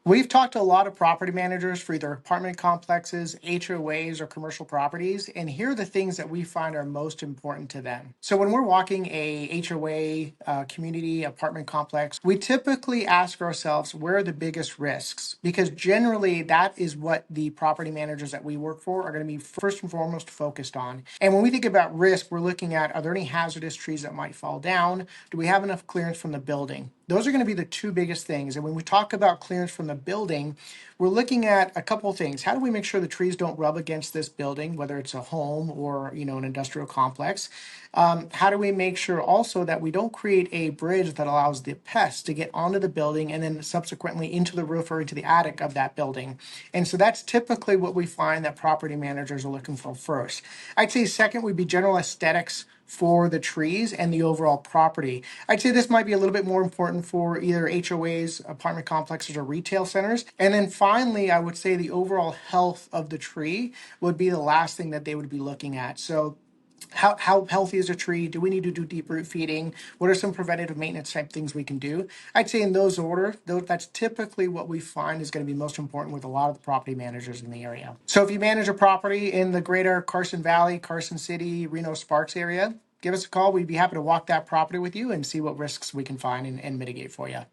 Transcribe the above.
We've talked to a lot of property managers for either apartment complexes, HOAs, or commercial properties, and here are the things that we find are most important to them. So when we're walking a HOA, community apartment complex, we typically ask ourselves, where are the biggest risks? Because generally that is what the property managers that we work for are going to be first and foremost focused on. And when we think about risk, we're looking at, are there any hazardous trees that might fall down? Do we have enough clearance from the building? Those are going to be the two biggest things. And when we talk about clearance from the building, we're looking at a couple of things. How do we make sure the trees don't rub against this building, whether it's a home or an industrial complex? How do we make sure also that we don't create a bridge that allows the pests to get onto the building and then subsequently into the roof or into the attic of that building? And so that's typically what we find that property managers are looking for first. I'd say second would be general aesthetics for the trees and the overall property. I'd say this might be a little bit more important for either HOAs, apartment complexes, or retail centers. And then finally, I would say the overall health of the tree would be the last thing that they would be looking at. So how healthy is a tree? Do we need to do deep root feeding? What are some preventative maintenance type things we can do? I'd say in those order, though, that's typically what we find is going to be most important with a lot of the property managers in the area. So if you manage a property in the greater Carson Valley, Carson City, Reno Sparks area, give us a call. We'd be happy to walk that property with you and see what risks we can find and mitigate for you.